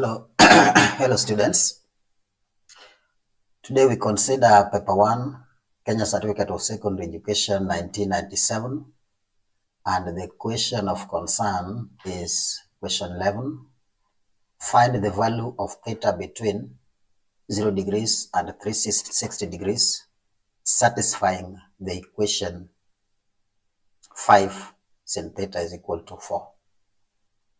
Hello, hello students. Today we consider paper 1, Kenya Certificate of Secondary Education 1997, and the question of concern is question 11. Find the value of theta between 0 degrees and 360 degrees, satisfying the equation 5 sin theta is equal to 4.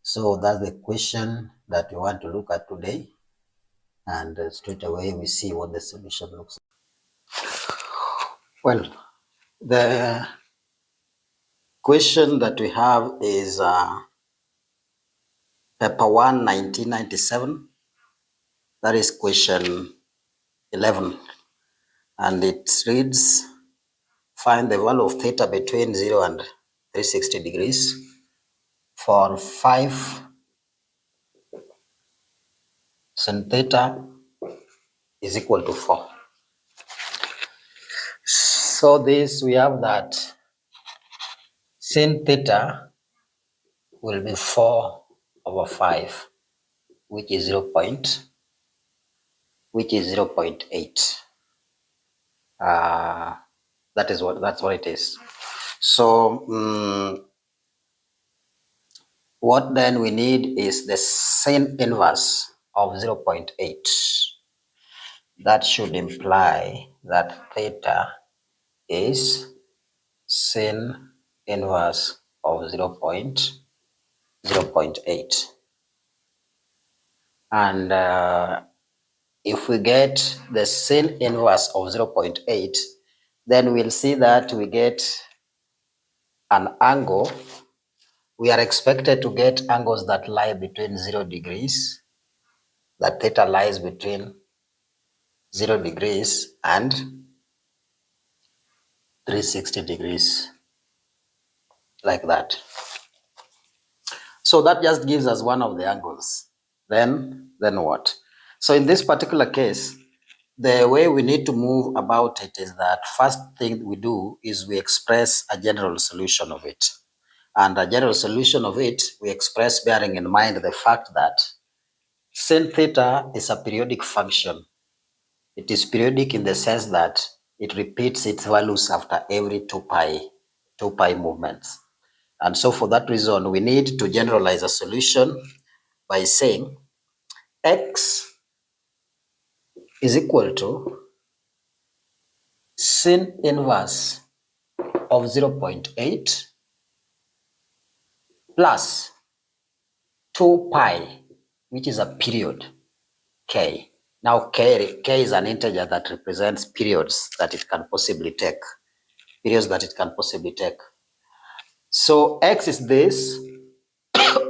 So that's the question that we want to look at today. And straight away we see what the solution looks like. Well, the question that we have is paper 1, 1997. That is question 11. And it reads, find the value of theta between 0 and 360 degrees for 5 sin theta is equal to 4. So this we have that sin theta will be 4 over 5, which is 0.8. That's what it is. So what then we need is the sin inverse of 0.8. That should imply that theta is sin inverse of 0.8. And if we get the sin inverse of 0.8, then we'll see that we get an angle. We are expected to get angles that lie between 0 degrees, that theta lies between 0 degrees and 360 degrees, like that. So that just gives us one of the angles. Then what? So in this particular case, the way we need to move about it is that first thing we do is we express a general solution of it. And a general solution of it, we express bearing in mind the fact that sin theta is a periodic function. It is periodic in the sense that it repeats its values after every 2 pi movements. And so for that reason, we need to generalize a solution by saying x is equal to sin inverse of 0.8 plus 2 pi, which is a period, k. Now k is an integer that represents periods that it can possibly take. So x is this,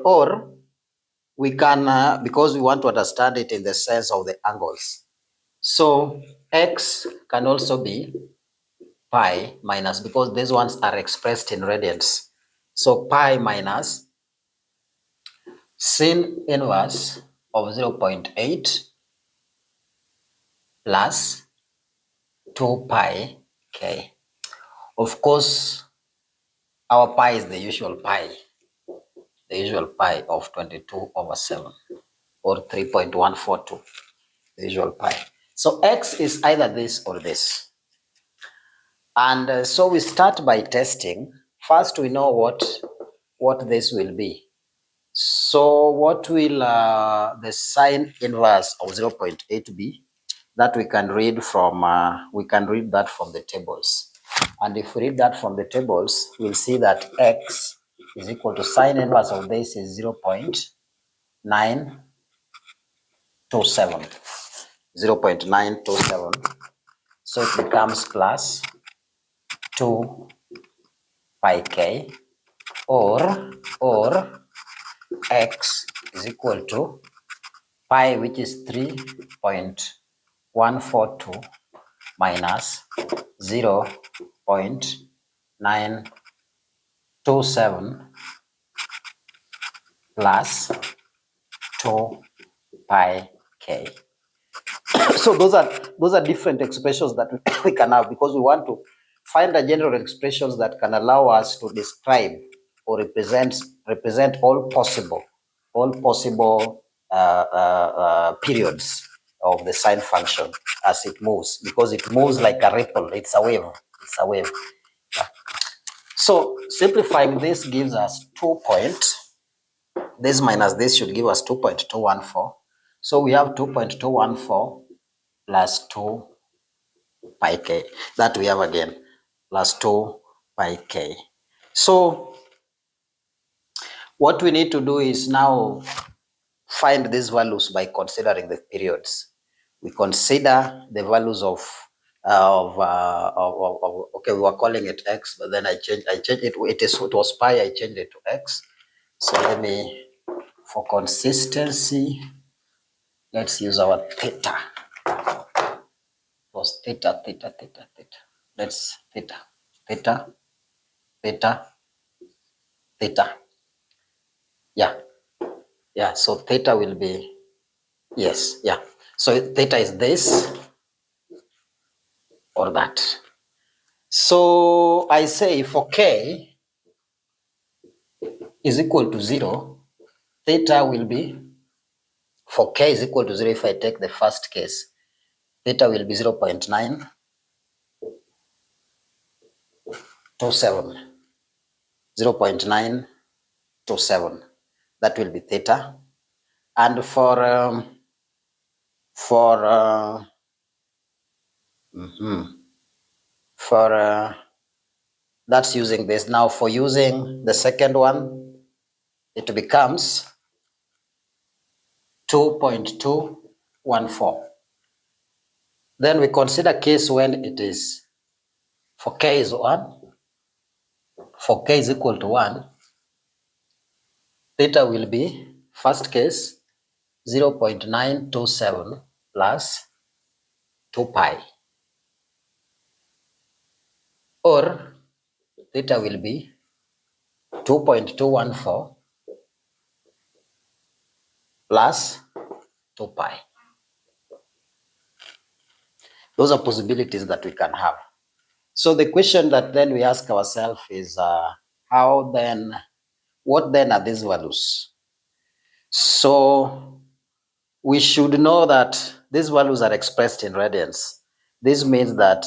or we can, because we want to understand it in the sense of the angles. So x can also be pi minus, because these ones are expressed in radians. So pi minus sin inverse of 0.8 plus 2 pi k. Of course, our pi is the usual pi of 22/7 or 3.142, the usual pi. So x is either this or this. And so we start by testing. First, we know what this will be. So what will the sine inverse of 0.8 be? That we can read from that from the tables. And if we read that from the tables, we'll see that x is equal to sine inverse of this is 0.927. 0.927. So it becomes plus 2 pi k, or x is equal to pi, which is 3.142 minus 0.927 plus 2 pi k. So those are different expressions that we can have, because we want to find a general expressions that can allow us to describe or represent all possible periods of the sine function as it moves, because it moves like a ripple. It's a wave. It's a wave. Yeah. So simplifying this gives us 2 point. This minus this should give us 2.214. So we have 2.214 plus 2 pi k. That we have again, plus 2 pi k. So what we need to do is now find these values by considering the periods. We consider the values of okay, we were calling it x, but then I changed it. It was pi. I changed it to x. So let me, for consistency, let's use our theta. It was theta. Let's theta. Yeah. So theta will be, yes, yeah. So theta is this or that. So I say for k is equal to 0, theta will be, for k is equal to 0, if I take the first case, theta will be 0.927. That will be theta. And for that's using this. Now for using the second one, it becomes 2.214. Then we consider case when it is, for k is 1, for k is equal to 1, theta will be, first case, 0.927 plus 2 pi, or theta will be 2.214 plus 2 pi. Those are possibilities that we can have. So the question that then we ask ourselves is, what then are these values? So we should know that these values are expressed in radians. This means that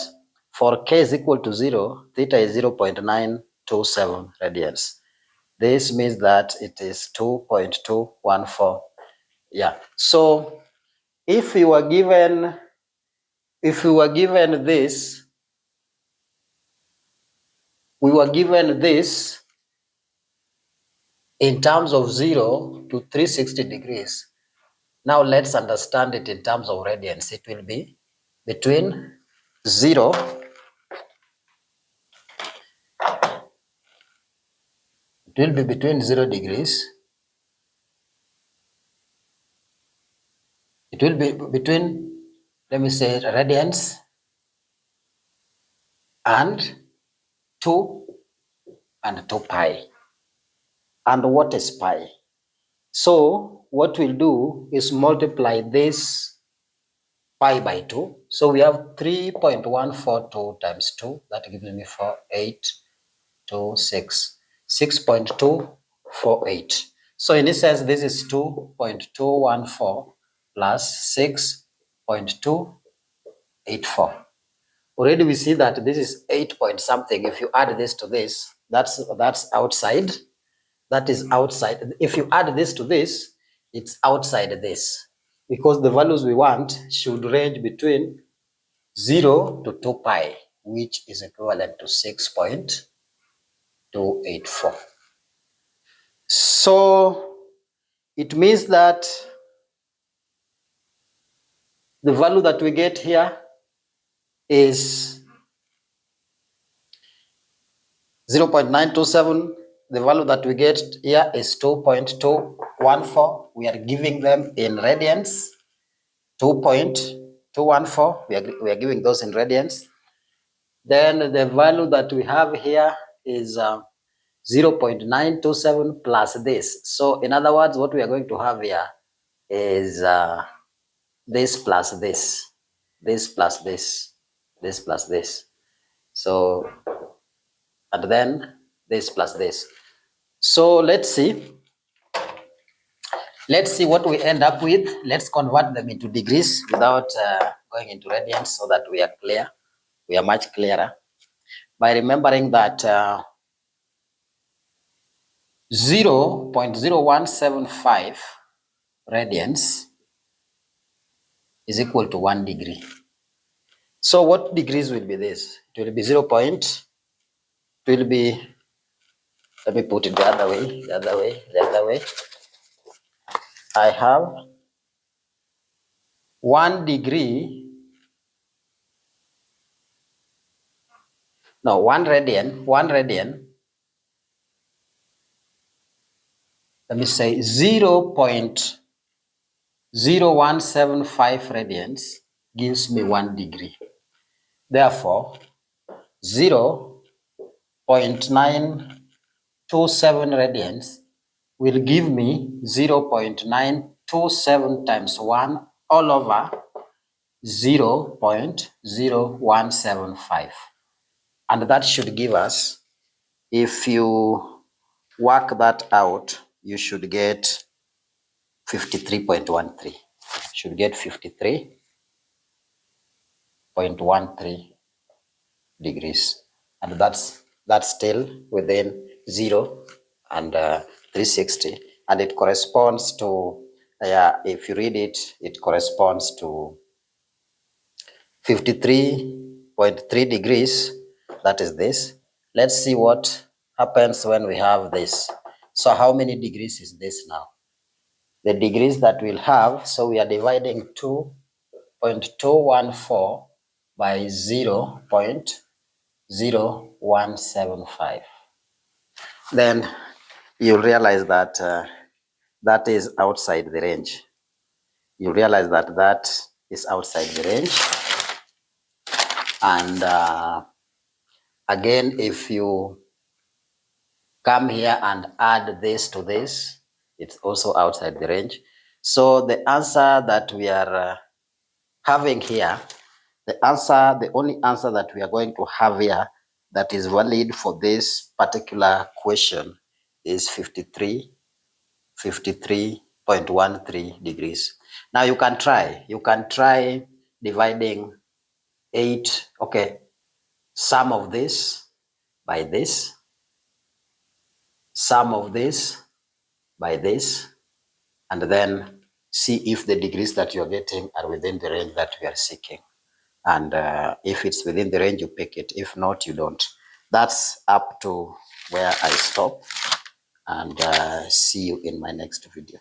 for k is equal to 0, theta is 0.927 radians. This means that it is 2.214. Yeah. So if we were given this, we were given this in terms of 0 to 360 degrees. Now let's understand it in terms of radians. It will be between 0 degrees. It will be between, let me say, radians and 2 and 2 pi. And what is pi? So what we'll do is multiply this pi by 2. So we have 3.142 times 2. That gives me 6.248. So in this sense, this is 2.214 plus 6.284. Already we see that this is 8 point something. If you add this to this, that's outside. That is outside. If you add this to this, it's outside this, because the values we want should range between 0 to 2 pi, which is equivalent to 6.284. So it means that the value that we get here is 0.927. The value that we get here is 2.214. We are giving them in radians. 2.214. We are giving those in radians. Then the value that we have here is 0.927 plus this. So in other words, what we are going to have here is this plus this, this plus this, this plus this. So, and then this plus this. So let's see. Let's see what we end up with. Let's convert them into degrees without going into radians so that we are clear. We are much clearer by remembering that 0.0175 radians is equal to 1 degree. So what degrees will be this? It will be 0. It will be, let me put it the other way. I have 1 degree, no, 1 radian, let me say 0.0175 radians gives me 1 degree. Therefore, 0.927 radians will give me 0.927 times 1 all over 0.0175. And that should give us, if you work that out, you should get 53.13. Should get 53.13 degrees. And that's still within 0 and 360. And it corresponds to, if you read it, it corresponds to 53.3 degrees. That is this. Let's see what happens when we have this. So how many degrees is this now? The degrees that we'll have, so we are dividing 2.214 by 0.0175. Then you'll realize that that is outside the range. You realize that that is outside the range. And again, if you come here and add this to this, it's also outside the range. So the answer that we are having here, the only answer that we are going to have here that is valid for this particular question is 53.13 degrees. Now you can try dividing 8, okay, sum of this by this, sum of this by this, and then see if the degrees that you're getting are within the range that we are seeking. And if it's within the range, you pick it. If not, you don't. That's up to where I stop, and see you in my next video.